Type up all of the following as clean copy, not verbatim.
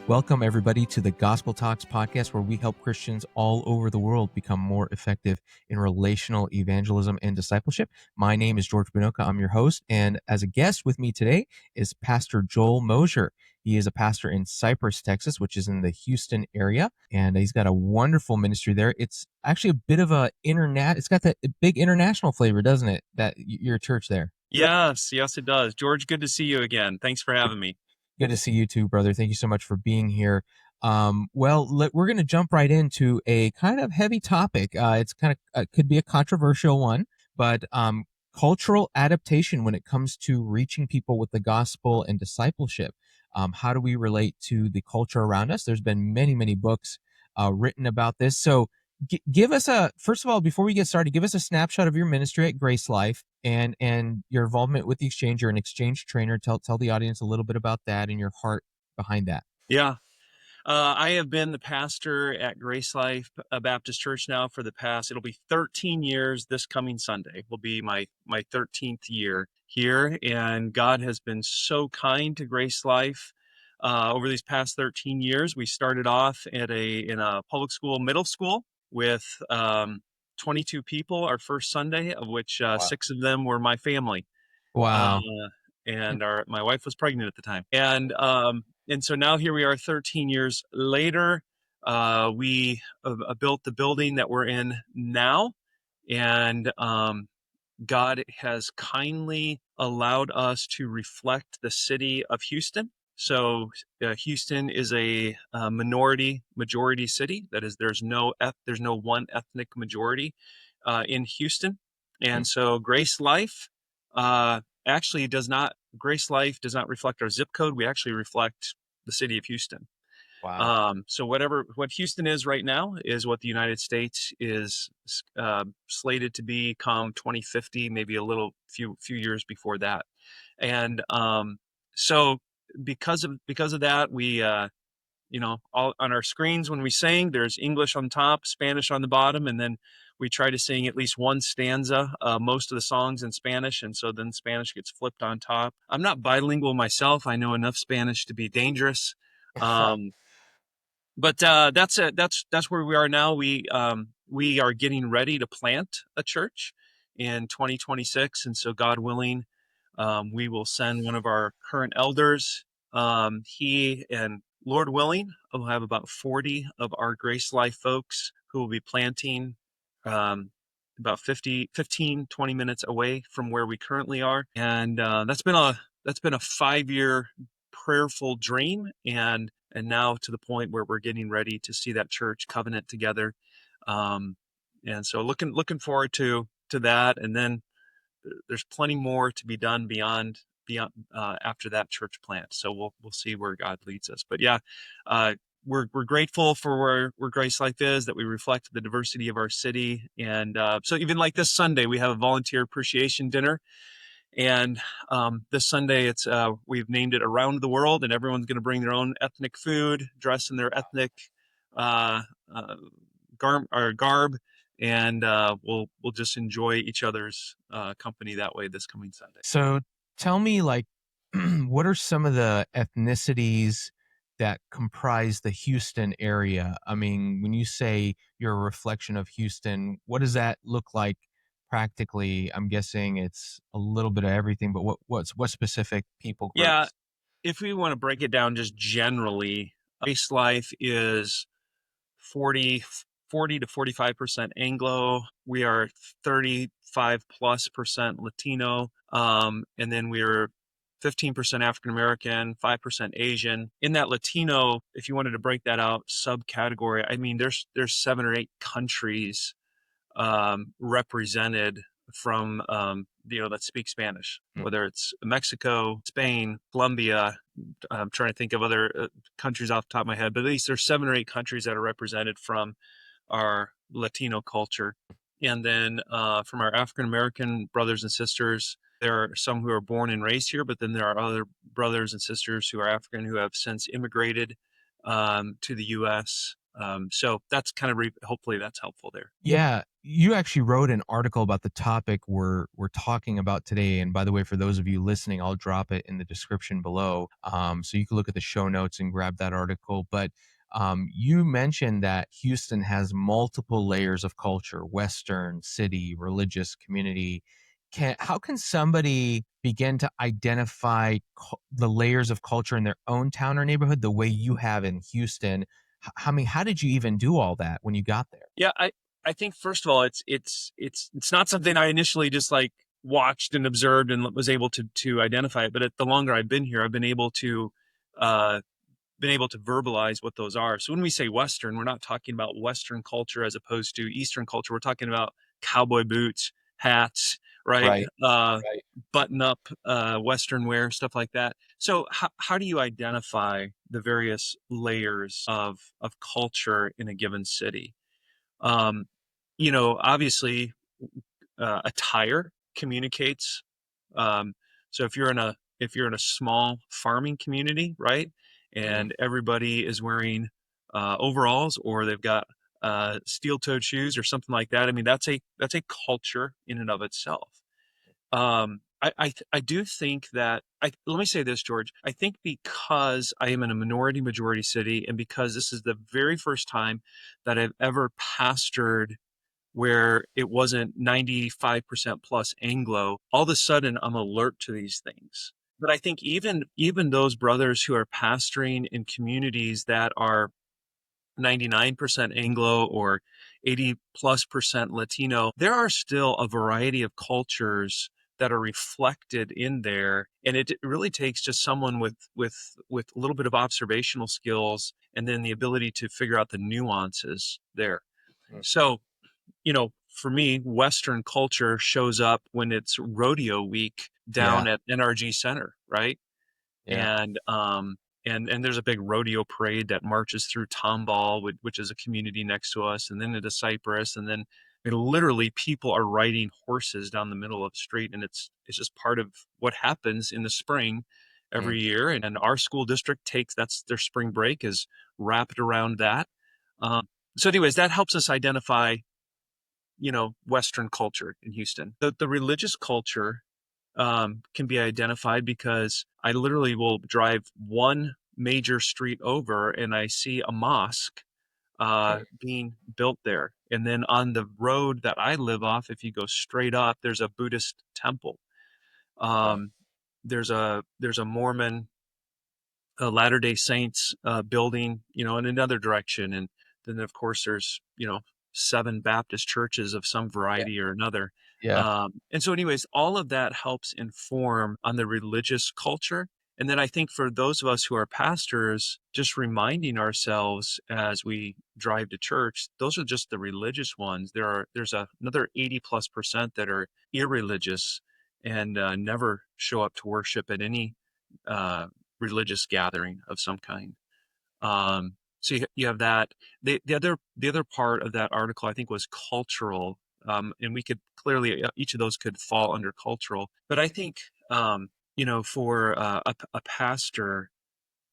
Welcome, everybody, to the Gospel Talks podcast, where we help Christians all over the world become more effective in relational evangelism and discipleship. My name is George Binoka. I'm your host. And as a guest with me today is Pastor Joel Mosier. He is a pastor in Cypress, Texas, which is in the Houston area. And he's got a wonderful ministry there. It's actually a bit of it's got that big international flavor, doesn't it? Your church there. Yes, it does. George, good to see you again. Thanks for having me. Good to see you too, brother. Thank you so much for being here. We're going to jump right into a kind of heavy topic. It's kind of could be a controversial one, but cultural adaptation when it comes to reaching people with the gospel and discipleship. How do we relate to the culture around us? There's been many, many books written about this. So give us first of all, before we get started, give us a snapshot of your ministry at Grace Life and your involvement with the exchange. You're an exchange trainer. Tell the audience a little bit about that and your heart behind that. Yeah. I have been the pastor at Grace Life Baptist Church now for it'll be 13 years this coming Sunday. Will be my 13th year here. And God has been so kind to Grace Life. Over these past 13 years, we started off in a public school, middle school with 22 people our first Sunday, of which Wow. 6 of them were my family. Wow. And my wife was pregnant at the time. And so now here we are 13 years later. We built the building that we're in now, and God has kindly allowed us to reflect the city of Houston. So Houston is a majority city. That is, there's no one ethnic majority in Houston, and so Grace Life does not reflect our zip code. We actually reflect the city of Houston. Wow. So what Houston is right now is what the United States is slated to become 2050, maybe few years before that. And so because of that, we all on our screens when we sing, there's English on top, Spanish on the bottom, and then we try to sing at least one stanza, most of the songs in Spanish, and so then Spanish gets flipped on top. I'm not bilingual myself. I know enough Spanish to be dangerous. But that's it. That's where we are now. We are getting ready to plant a church in 2026, and so God willing, we will send one of our current elders. He and Lord willing, we'll have about 40 of our Grace Life folks who will be planting about 20 minutes away from where we currently are. And that's been a 5-year prayerful dream, and now to the point where we're getting ready to see that church covenant together. And so looking forward to that. And then there's plenty more to be done beyond after that church plant. So we'll see where God leads us. But yeah, we're grateful for where Grace Life is, that we reflect the diversity of our city. And so even like this Sunday, we have a volunteer appreciation dinner. And this Sunday, we've named it Around the World, and everyone's going to bring their own ethnic food, dress in their ethnic garb, and we'll just enjoy each other's company that way this coming Sunday. So tell me, what are some of the ethnicities that comprise the Houston area? I mean, when you say you're a reflection of Houston, what does that look like practically? I'm guessing it's a little bit of everything, but what specific people groups? Yeah, if we want to break it down just generally, Grace Life is 40 to 45% Anglo. We are 35+% Latino. And then we're 15% African American, 5% Asian. In that Latino, if you wanted to break that out subcategory, I mean, there's 7 or 8 countries represented from that speak Spanish, whether it's Mexico, Spain, Colombia. I'm trying to think of other countries off the top of my head, but at least there's 7 or 8 countries that are represented from our Latino culture. And then from our African American brothers and sisters, there are some who are born and raised here, but then there are other brothers and sisters who are African who have since immigrated to the U.S. So that's kind of hopefully that's helpful there. Yeah, you actually wrote an article about the topic we're talking about today. And by the way, for those of you listening, I'll drop it in the description below, so you can look at the show notes and grab that article. But you mentioned that Houston has multiple layers of culture: Western, city, religious, community. How can somebody begin to identify the layers of culture in their own town or neighborhood the way you have in Houston? I mean, how did you even do all that when you got there? Yeah, I think first of all, it's not something I initially just like watched and observed and was able to identify it. But the longer I've been here, I've uh, been able to verbalize what those are. So when we say Western, we're not talking about Western culture as opposed to Eastern culture. We're talking about cowboy boots, hats, right? Right, right. Button up, Western wear, stuff like that. So how do you identify the various layers of culture in a given city? Um, Obviously, attire communicates. Um, so if you're in a small farming community, right, Mhm, and everybody is wearing overalls or they've got steel-toed shoes or something like that, I mean that's a culture in and of itself. I do think that let me say this, George. I think because I am in a minority majority city, and because this is the very first time that I've ever pastored where it wasn't 95% plus Anglo, all of a sudden I'm alert to these things. But I think even those brothers who are pastoring in communities that are 99% Anglo or 80 plus percent Latino, there are still a variety of cultures that are reflected in there. And it really takes just someone with a little bit of observational skills and then the ability to figure out the nuances there. mhm. So for me, Western culture shows up when it's rodeo week Yeah, down at NRG Center, right? yeah. And there's a big rodeo parade that marches through Tomball, which is a community next to us, and then into Cypress, and then literally people are riding horses down the middle of the street, and it's just part of what happens in the spring Mm. every year. And our school district that's their spring break is wrapped around that. So, anyways, that helps us identify Western culture in Houston. The religious culture can be identified because I literally will drive one major street over and I see a mosque being built there. And then on the road that I live off, if you go straight up, there's a Buddhist temple. Wow. Um, there's a Mormon Latter Day Saints building, in another direction, and then of course there's seven Baptist churches of some Yeah, variety or another. yeah. And so, anyways, all of that helps inform on the religious culture. And then I think for those of us who are pastors, just reminding ourselves as we drive to church, those are just the religious ones. Another 80 plus percent that are irreligious and never show up to worship at any uh, religious gathering of some kind. So you have that. The other part of that article I think was cultural, and we could clearly each of those could fall under cultural. But I think for a pastor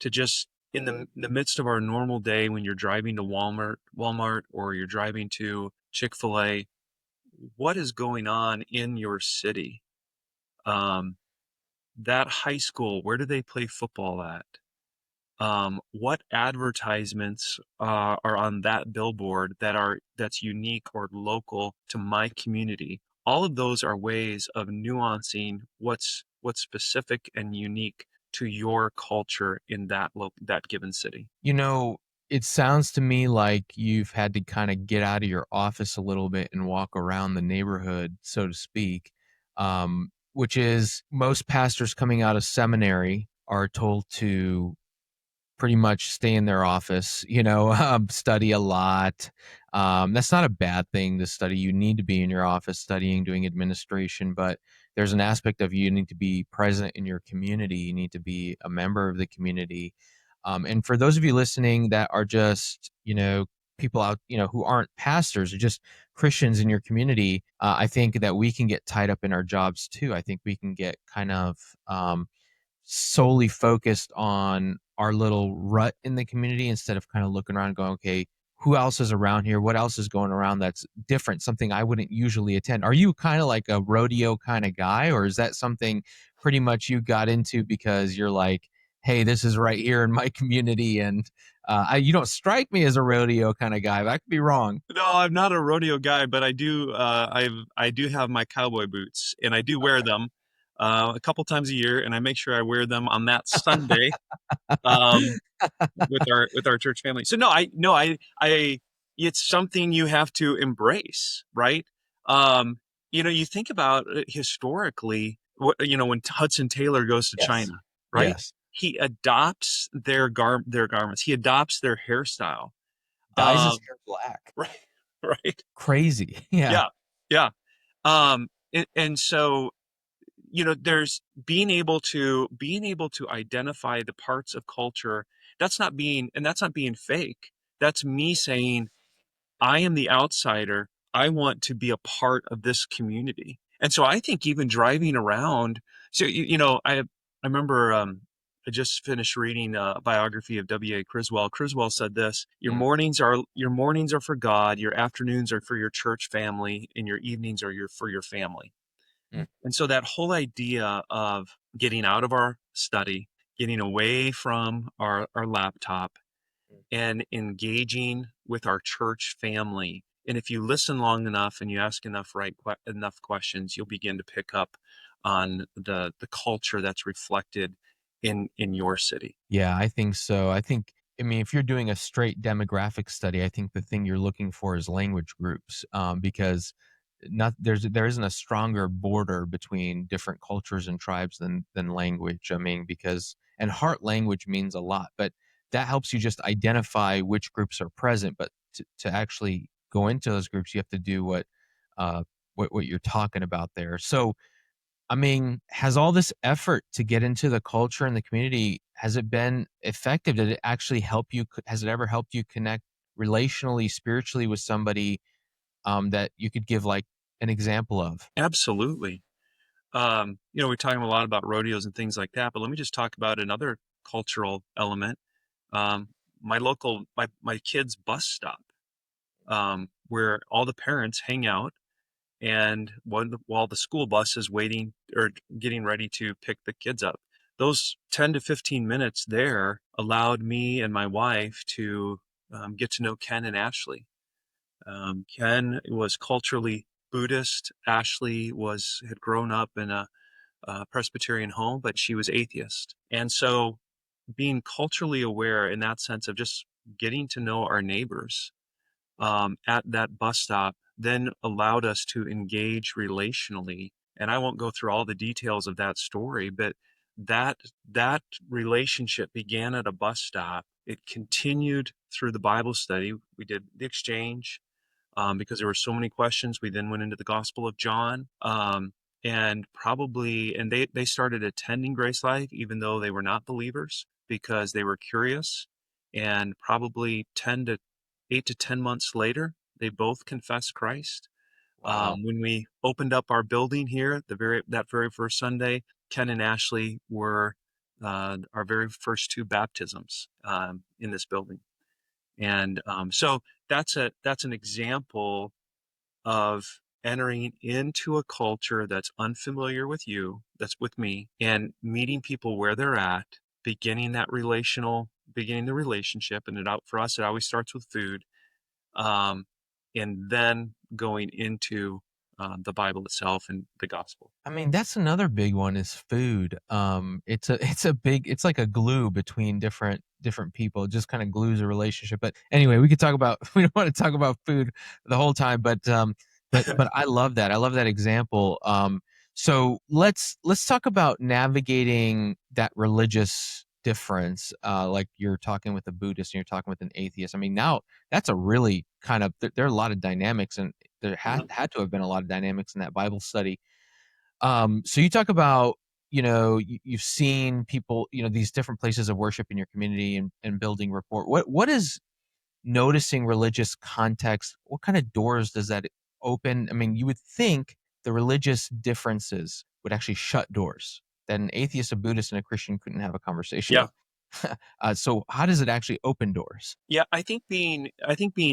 to just in the midst of our normal day when you're driving to Walmart, or you're driving to Chick-fil-A, what is going on in your city? Um, that high school, where do they play football at? What advertisements are on that billboard that's unique or local to my community? All of those are ways of nuancing what's specific and unique to your culture in that given city. You know, it sounds to me like you've had to kind of get out of your office a little bit and walk around the neighborhood, so to speak, which is most pastors coming out of seminary are told to pretty much stay in their office, study a lot. That's not a bad thing to study. You need to be in your office studying, doing administration, but there's an aspect of you need to be present in your community. You need to be a member of the community. And for those of you listening that are just, people out, who aren't pastors or just Christians in your community, I think that we can get tied up in our jobs too. I think we can get kind of solely focused on our little rut in the community instead of kind of looking around and going, okay, who else is around here? What else is going around that's different? Something I wouldn't usually attend. Are you kind of like a rodeo kind of guy, or is that something pretty much you got into because you're like, hey, this is right here in my community, and you don't strike me as a rodeo kind of guy, but I could be wrong. No, I'm not a rodeo guy, but I do have my cowboy boots, and I do wear them a couple times a year, and I make sure I wear them on that Sunday um, with our church family. So no, I it's something you have to embrace, right? Um, you think about historically, when Hudson Taylor goes to Yes. China, right? Yes. He adopts their garments. He adopts their hairstyle. Dyes his Um, hair black. right, right. Crazy. Yeah. Yeah, yeah. And so there's being able to identify the parts of culture that's not being fake. That's me saying I am the outsider. I want to be a part of this community. And so I think even driving around, so I remember I just finished reading a biography of W.A. Criswell. Criswell said this: Mm, your mornings are for God, your afternoons are for your church family, and your evenings are for your family. mm, And so that whole idea of getting out of our study, getting away from our laptop, mm. and engaging with our church family. And if you listen long enough and you ask enough questions, you'll begin to pick up on the culture that's reflected in your city. Yeah, I think so. I mean, if you're doing a straight demographic study, I think the thing you're looking for is language groups, because there isn't a stronger border between different cultures and tribes than language. I mean, because and heart language means a lot, but that helps you just identify which groups are present. But to actually go into those groups, you have to do uh, what you're talking about there. So I mean, has all this effort to get into the culture and the community, has it been effective? Did it actually help you? Has it ever helped you connect relationally, spiritually with somebody that you could give like an example of? Absolutely. We're talking a lot about rodeos and things like that, but let me just talk about another cultural element. Um, my kids' bus stop, where all the parents hang out, and while the school bus is waiting or getting ready to pick the kids up. Those 10 to 15 minutes there allowed me and my wife to get to know Ken and Ashley. Ken was culturally Buddhist. Ashley had grown up in a Presbyterian home, but she was atheist. And so being culturally aware in that sense of just getting to know our neighbors at that bus stop then allowed us to engage relationally. And I won't go through all the details of that story, but that that relationship began at a bus stop. It continued through the Bible study. We did the exchange because there were so many questions. We then went into the Gospel of John. And they started attending Grace Life even though they were not believers because they were curious. And probably 8 to 10 months later, they both confessed Christ. Wow. When we opened up our building here, that very first Sunday, Ken and Ashley were our very first two baptisms in this building. And so that's an example of entering into a culture that's unfamiliar with you, that's with me, and meeting people where they're at, beginning the relationship. And for us, it always starts with food, um, and then going into the Bible itself and the gospel. I mean, that's another big one is food. It's like a glue between different people. It just kind of glues a relationship. But anyway, we could talk about we don't want to talk about food the whole time, but I love that. I love that example. So let's talk about navigating that religious difference. Like you're talking with a Buddhist and you're talking with an atheist. I mean, now that's a really kind of there are a lot of dynamics and there Mhm. had to have been a lot of dynamics in that Bible study. So you talk about, you've seen people, these different places of worship in your community and building rapport. What is noticing religious context? What kind of doors does that open? I mean, you would think the religious differences would actually shut doors that an atheist, a Buddhist, and a Christian couldn't have a conversation Yeah. with. So how does it actually open doors? Yeah, I think being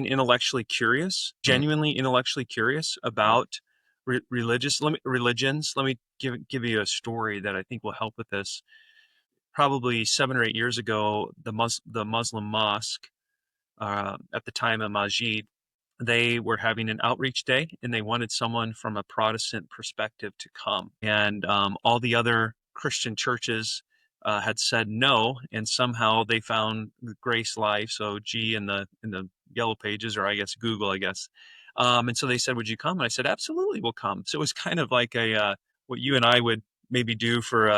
intellectually curious, Mm, genuinely intellectually curious right. about religions. Let me give you a story that I think will help with this. Probably 7 or 8 years ago, the Muslim mosque, at the time of Majid, they were having an outreach day and they wanted someone from a Protestant perspective to come. And all the other Christian churches had said no, and somehow they found Grace Life, so G in the yellow pages, or I guess Google, I guess. And so they said, "Would you come?" And I said, "Absolutely, we'll come." So it was kind of like a what you and I would maybe do for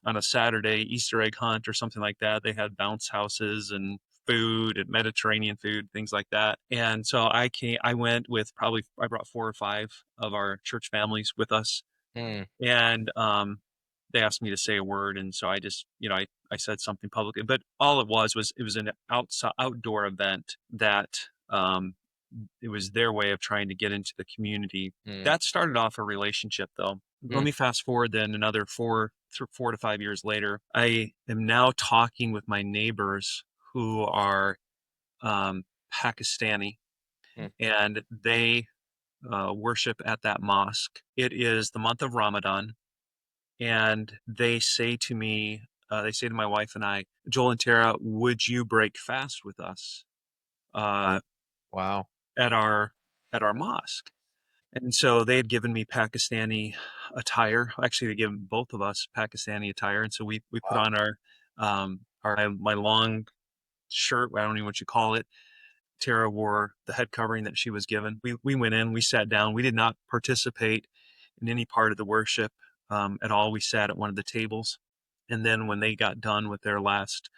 on a Saturday Easter egg hunt or something like that. They had bounce houses and food and Mediterranean food, things like that. And so I went with probably, I brought 4 or 5 of our church families with us. Mm, And they asked me to say a word. And so I just, I said something publicly, but all it was an outdoor event that it was their way of trying to get into the community. mm, That started off a relationship though. Let mm, me fast forward then another 4 to 5 years later. I am now talking with my neighbors who are Pakistani, mm. and they worship at that mosque. It is the month of Ramadan, and they say to me, they say to my wife and I, Joel and Tara, would you break fast with us uh, Wow. at our mosque? And so they had given me Pakistani attire. Actually, they given both of us Pakistani attire, and so we put Wow. on our my long shirt. I don't know what you call it. Tara wore the head covering that she was given. We went in, we sat down. We did not participate in any part of the worship at all. We sat at one of the tables. And then when they got done with their last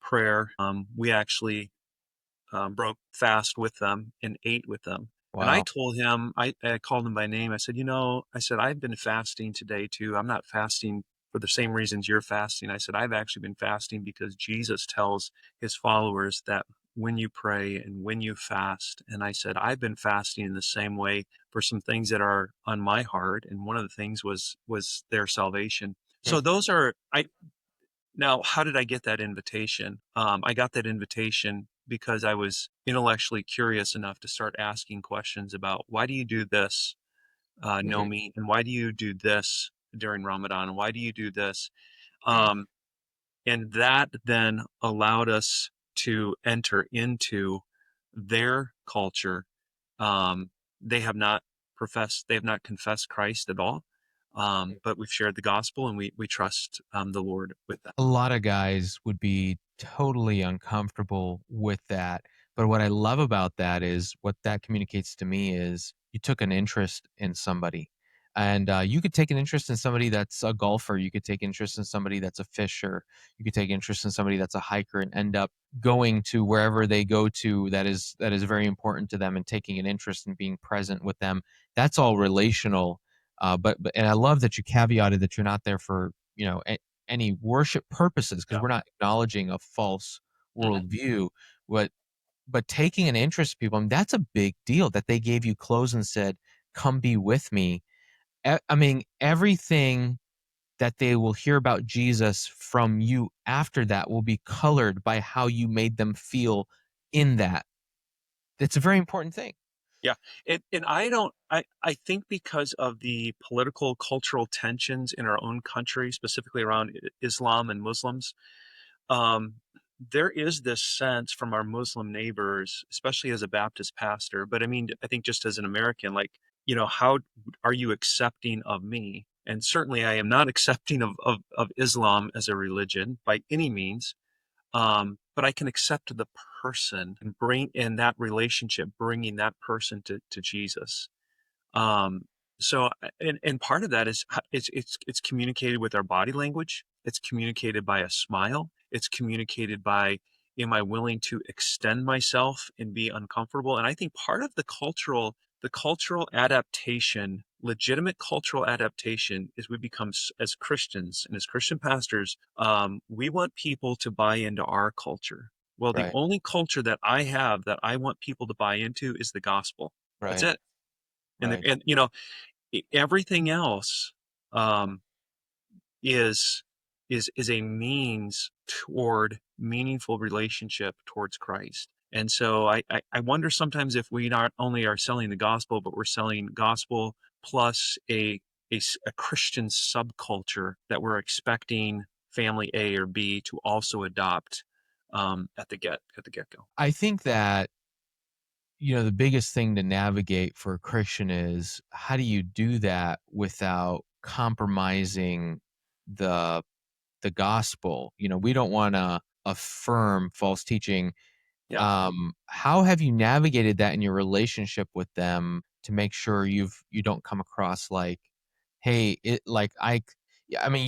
prayer, we actually broke fast with them and ate with them. And I Wow. told him, I called him by name. I said, I said, I've been fasting today too. I'm not fasting for the same reasons you're fasting. I said, I've actually been fasting because Jesus tells his followers that when you pray and when you fast. And I said, I've been fasting in the same way for some things that are on my heart. And one of the things was their salvation. Mm, So those are, now, how did I get that invitation? I got that invitation because I was intellectually curious enough to start asking questions about why do you do this, know mhm, me, and why do you do this during Ramadan, and why do you do this? mm, Um, and that then allowed us to enter into their culture. Um, they have not they have not confessed Christ at all, mm. but we've shared the gospel and we trust the Lord with them. A lot of guys would be totally uncomfortable with that. But what I love about that is what that communicates to me is you took an interest in somebody. And you could take an interest in somebody that's a golfer. You could take interest in somebody that's a fisher. You could take interest in somebody that's a hiker and end up going to wherever they go to that is very important to them and taking an interest in being present with them. That's all relational. But and I love that you caveated that you're not there for any worship purposes because Yeah. we're not acknowledging a false Mhm. worldview. But taking an interest in people, and that's a big deal that they gave you clothes and said, "Come be with me." I mean, everything that they will hear about Jesus from you after that will be colored by how you made them feel in that. It's a very important thing. Yeah. And I think because of the political cultural tensions in our own country, specifically around Islam and Muslims, um, there is this sense from our Muslim neighbors, especially as a Baptist pastor, but I mean, I think just as an American, like, how are you accepting of me? And certainly I am not accepting of Islam as a religion by any means. But I can accept the person and bring in that relationship, bringing that person to Jesus. Um, and part of that is it's communicated with our body language. It's communicated by a smile. It's communicated by, am I willing to extend myself and be uncomfortable? And I think part of the cultural adaptation, legitimate cultural adaptation, is we become as Christians and as Christian pastors, we want people to buy into our culture. Well, the Right. only culture that I have that I want people to buy into is the gospel. That's Right. it. Right. And everything else um, is is a means toward meaningful relationship towards Christ. And so I wonder sometimes if we not only are selling the gospel, but we're selling gospel plus a Christian subculture that we're expecting family A or B to also adopt at the get go. I think that, the biggest thing to navigate for a Christian is how do you do that without compromising the the gospel? We don't want to affirm false teaching. Yeah. How have you navigated that in your relationship with them to make sure you don't come across like, hey, yeah, I mean,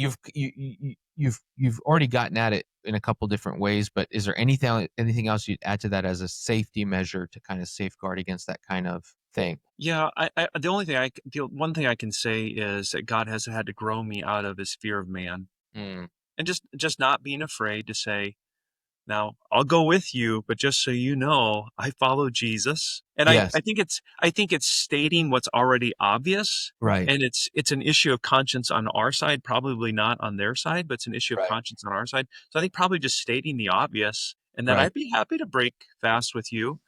you've already gotten at it in a couple different ways, but is there anything else you'd add to that as a safety measure to kind of safeguard against that kind of thing? Yeah, the one thing I can say is that God has had to grow me out of his fear of man, Mm. and just not being afraid to say, now, I'll go with you, but just so you know, I follow Jesus. And Yes. I think it's stating what's already obvious, Right. and it's an issue of conscience on our side, probably not on their side, but it's an issue of Right. conscience on our side. So I think probably just stating the obvious, and that Right. I'd be happy to break fast with you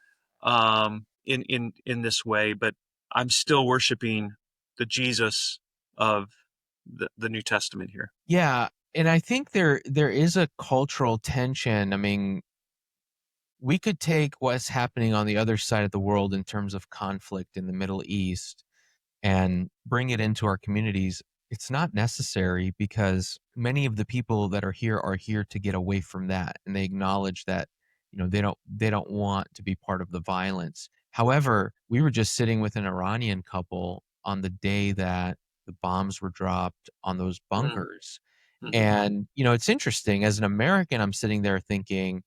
in this way, but I'm still worshiping the Jesus of the New Testament here. Yeah, and I think there is a cultural tension. I mean, we could take what's happening on the other side of the world in terms of conflict in the Middle East and bring it into our communities. It's not necessary because many of the people that are here to get away from that, and they acknowledge that they don't want to be part of the violence. However, we were just sitting with an Iranian couple on the day that the bombs were dropped on those Mm, bunkers, mhm. and it's interesting. As an American, I'm sitting there thinking,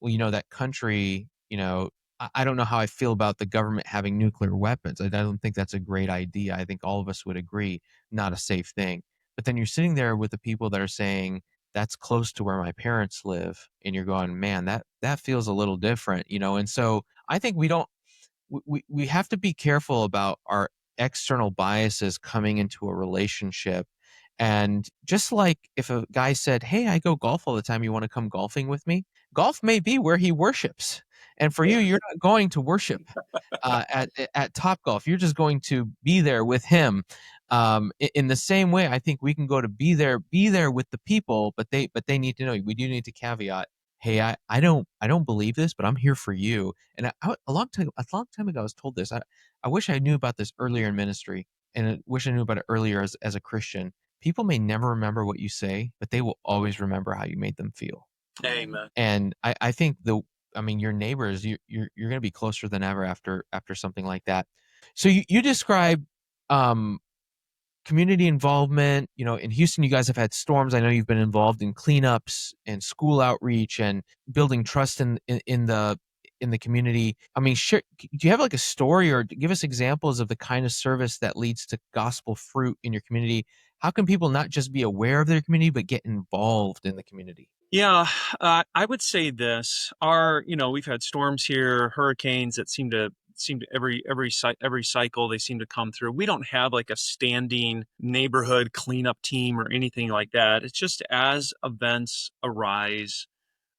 well, that country, I don't know how I feel about the government having nuclear weapons. I don't think that's a great idea. I think all of us would agree, not a safe thing. But then you're sitting there with the people that are saying that's close to where my parents live, and you're going, man, that feels a little different. And so I think we have to be careful about our external biases coming into a relationship. And just like if a guy said, hey, I go golf all the time, you want to come golfing with me? Golf may be where he worships, and for you, Yeah. you're not going to worship at Top Golf. You're just going to be there with him. In the same way, I think we can go to be there with the people, but they need to know. We do need to caveat, hey, I don't believe this, but I'm here for you. And a long time ago, I was told this. I wish I knew about this earlier in ministry, and I wish I knew about it earlier as a Christian. People may never remember what you say, but they will always remember how you made them feel. Amen. And I think I mean, your neighbors, you're going to be closer than ever after something like that. So you describe um, community involvement. In Houston, you guys have had storms. I know you've been involved in cleanups and school outreach and building trust in the community. I mean, do you have like a story or give us examples of the kind of service that leads to gospel fruit in your community? How can people not just be aware of their community, but get involved in the community? Yeah, I would say this. We've had storms here, hurricanes that seem to every cycle they seem to come through. We don't have like a standing neighborhood cleanup team or anything like that. It's just as events arise,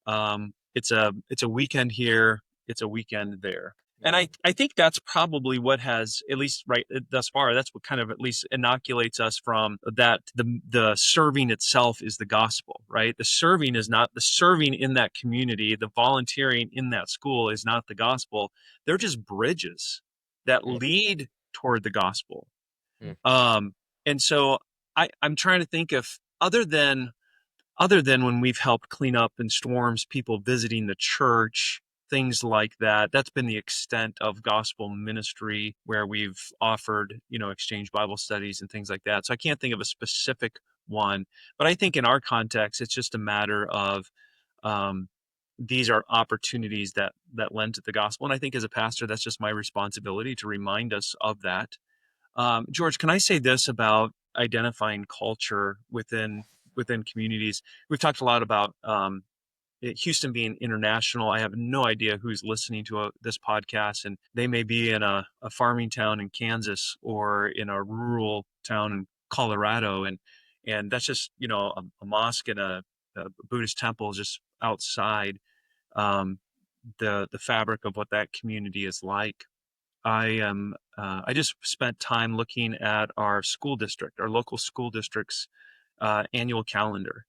it's a weekend here, it's a weekend there. And I think that's probably what has, at least right thus far, that's what kind of at least inoculates us from that the serving itself is the gospel, right? The serving is not the serving in that community, the volunteering in that school is not the gospel. They're just bridges that Mm, lead toward the gospel. mm, Um, and so I'm trying to think of other than when we've helped clean up in storms, people visiting the church, things like that. That's been the extent of gospel ministry where we've offered, exchange Bible studies and things like that. So I can't think of a specific one, but I think in our context, it's just a matter of um, these are opportunities that lend to the gospel. And I think as a pastor, that's just my responsibility to remind us of that. George, can I say this about identifying culture within communities? We've talked a lot about Houston being international. I have no idea who's listening to this podcast, and they may be in a farming town in Kansas or in a rural town in Colorado, and that's just a mosque and a Buddhist temple just outside um, the fabric of what that community is like. I just spent time looking at our school district, our local school district's annual calendar.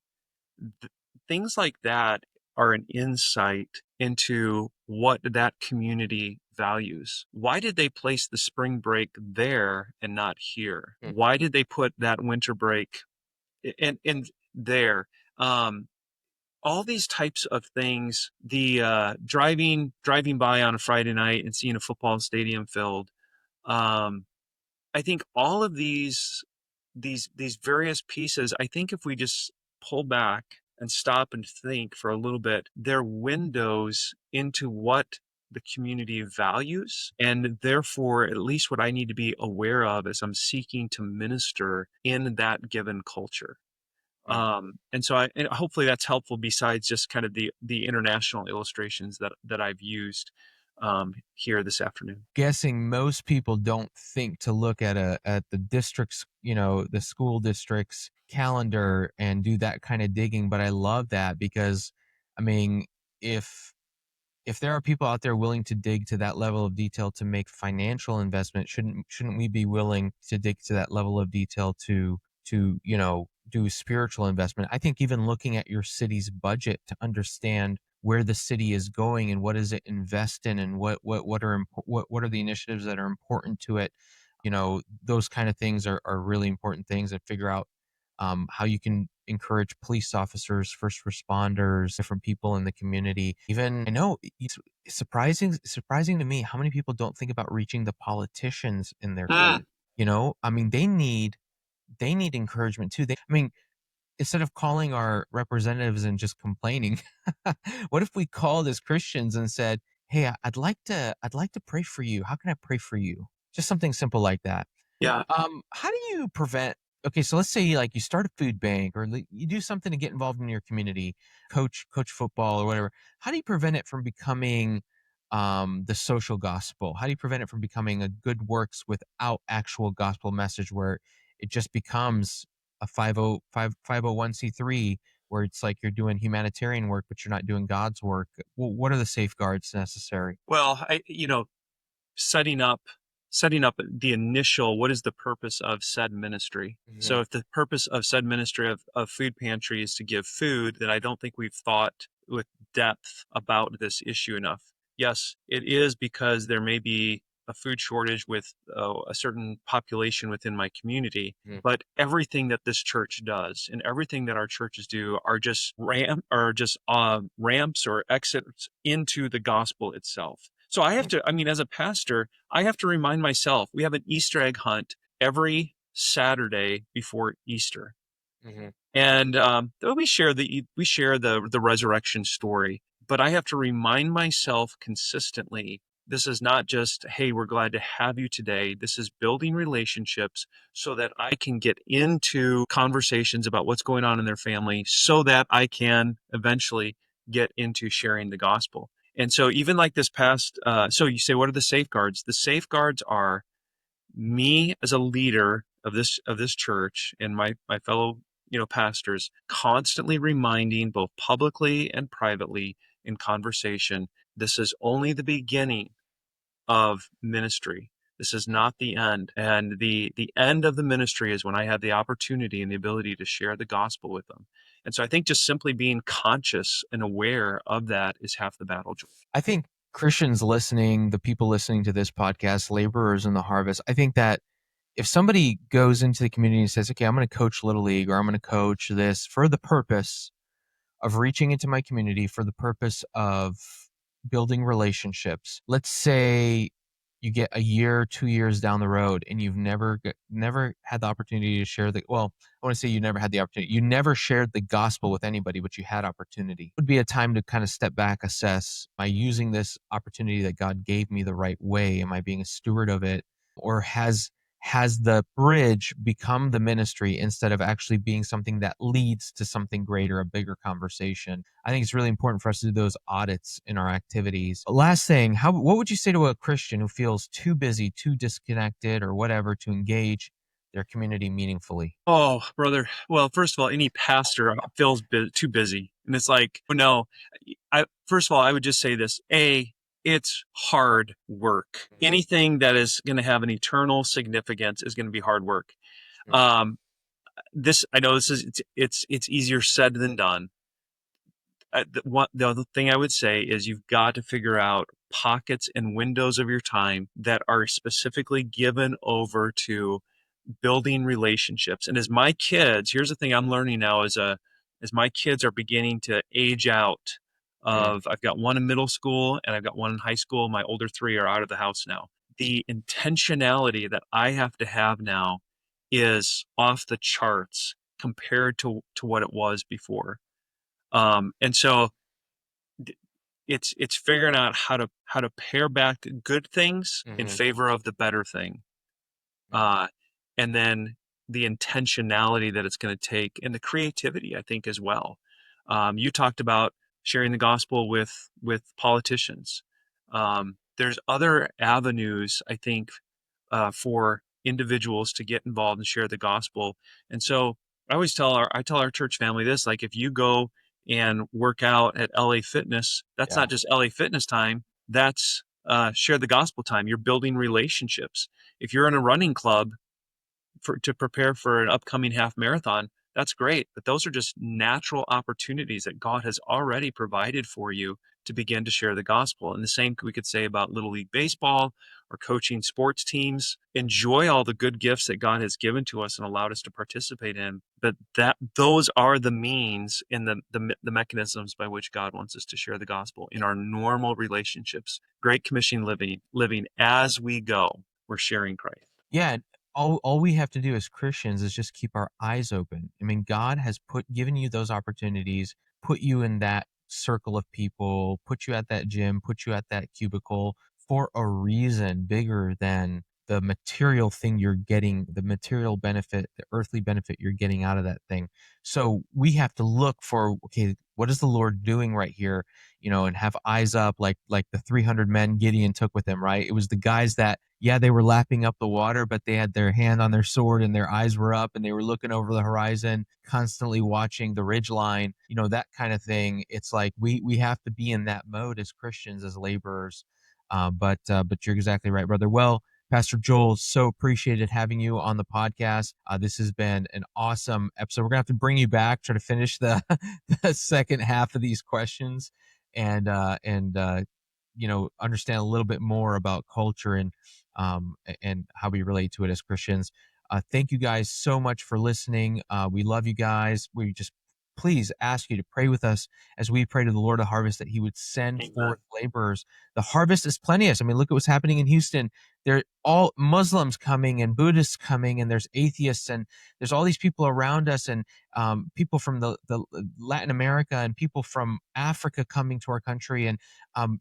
Th- Things like that are an insight into what that community values. Why did they place the spring break there and not here? Mm. Why did they put that winter break in there? Um, all these types of things, the driving by on a Friday night and seeing a football stadium filled, um, I think all of these various pieces, I think if we just pull back and stop and think for a little bit, they're windows into what the community values, and therefore at least what I need to be aware of as I'm seeking to minister in that given culture. And so and hopefully that's helpful besides just kind of the international illustrations that I've used here this afternoon. Guessing most people don't think to look at the district's, the school district's calendar and do that kind of digging, but I love that because, I mean, if if there are people out there willing to dig to that level of detail to make financial investment, shouldn't we be willing to dig to that level of detail to do spiritual investment? I think even looking at your city's budget to understand where the city is going and what does it invest in and what are the initiatives that are important to it, those kind of things are really important things, and figure out how you can encourage police officers, first responders, different people in the community. Even I know it's surprising to me how many people don't think about reaching the politicians in their Mm. community. I mean, they need encouragement too. I mean, instead of calling our representatives and just complaining, what if we called as Christians and said, "Hey, I'd like to pray for you. How can I pray for you?" Just something simple like that. Yeah. How do you prevent? Okay, so let's say like you start a food bank or you do something to get involved in your community, coach football or whatever. How do you prevent it from becoming the social gospel? How do you prevent it from becoming a good works without actual gospel message, where it just becomes a 501c3, where it's like you're doing humanitarian work but you're not doing God's work? What are the safeguards necessary? Well, setting up setting up the initial, what is the purpose of said ministry. Mhm. So if the purpose of said ministry of food pantry is to give food, then I don't think we've thought with depth about this issue enough. Yes, it is because there may be a food shortage with a certain population within my community, Mhm. but everything that this church does and everything that our churches do are just ramps or exits into the gospel itself. So I mean, as a pastor, I have to remind myself we have an Easter egg hunt every Saturday before Easter, Mhm. and we share the resurrection story. But I have to remind myself consistently. This is not just, hey, we're glad to have you today. This is building relationships so that I can get into conversations about what's going on in their family so that I can eventually get into sharing the gospel. And so even like this past, so you say, what are the safeguards? The safeguards are me as a leader of this church and my fellow pastors constantly reminding both publicly and privately in conversation, this is only the beginning of ministry. This is not the end. And the end of the ministry is when I have the opportunity and the ability to share the gospel with them. And so I think just simply being conscious and aware of that is half the battle. I think Christians listening, the people listening to this podcast, laborers in the harvest, I think that if somebody goes into the community and says, okay, I'm going to coach Little League or I'm going to coach this for the purpose of reaching into my community, for the purpose of building relationships. Let's say you get a year, 2 years down the road, and you've never had the opportunity to share the. Well, I want to say you never had the opportunity. You never shared the gospel with anybody, but you had opportunity. It would be a time to kind of step back, assess: am I using this opportunity that God gave me the right way? Am I being a steward of it, or has the bridge become the ministry instead of actually being something that leads to something greater, a bigger conversation? I think it's really important for us to do those audits in our activities. Last thing, what would you say to a Christian who feels too busy, too disconnected, or whatever to engage their community meaningfully? Oh, brother. Well, first of all, any pastor feels too busy. And it's like, oh, no, first of all, I would just say this. It's hard work. Anything that is going to have an eternal significance is going to be hard work. Um, I know it's easier said than done. The other thing I would say is you've got to figure out pockets and windows of your time that are specifically given over to building relationships. And here's the thing I'm learning now as my kids are beginning to age out I've got one in middle school and I've got one in high school. My older three are out of the house now. The intentionality that I have to have now is off the charts compared to what it was before. And so it's figuring out how to pare back good things in favor of the better thing. Uh, and then the intentionality that it's going to take and the creativity, I think, as well. You talked about sharing the gospel with politicians. There's other avenues, I think, for individuals to get involved and share the gospel. And so I tell our church family this, like, if you go and work out at LA Fitness, that's not just LA Fitness time. That's share the gospel time. You're building relationships. If you're in a running club to prepare for an upcoming half marathon, that's great. But those are just natural opportunities that God has already provided for you to begin to share the gospel. And the same we could say about Little League Baseball or coaching sports teams. Enjoy all the good gifts that God has given to us and allowed us to participate in. But those are the means and the mechanisms by which God wants us to share the gospel in our normal relationships. Great Commission living as we go. We're sharing Christ. Yeah, all we have to do as Christians is just keep our eyes open. I mean, God has given you those opportunities, put you in that circle of people, put you at that gym, put you at that cubicle for a reason bigger than the material thing you're getting, the material benefit, the earthly benefit you're getting out of that thing. So we have to look for, okay, what is the Lord doing right here? And have eyes up, like the 300 men Gideon took with him, right? It was the guys that, yeah, they were lapping up the water, but they had their hand on their sword and their eyes were up and they were looking over the horizon, constantly watching the ridge line, that kind of thing. It's like we have to be in that mode as Christians, as laborers. But you're exactly right, brother. Well, Pastor Joel, so appreciated having you on the podcast. This has been an awesome episode. We're gonna have to bring you back, try to finish the the second half of these questions, and understand a little bit more about culture and how we relate to it as Christians. Thank you guys so much for listening. We love you guys. We just please ask you to pray with us as we pray to the Lord of harvest that he would send Amen. forth laborers. The harvest is plenteous. I mean, look at what's happening in Houston. There all Muslims coming and Buddhists coming, and there's atheists, and there's all these people around us, and people from the Latin America and people from Africa coming to our country. And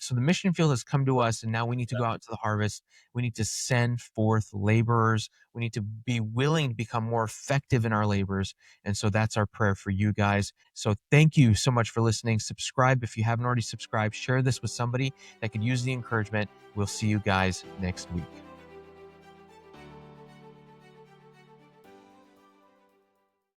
so the mission field has come to us, and now we need to go out to the harvest. We need to send forth laborers. We need to be willing to become more effective in our labors. And so that's our prayer for you guys. So thank you so much for listening. Subscribe if you haven't already subscribed. Share this with somebody that could use the encouragement. We'll see you guys next week.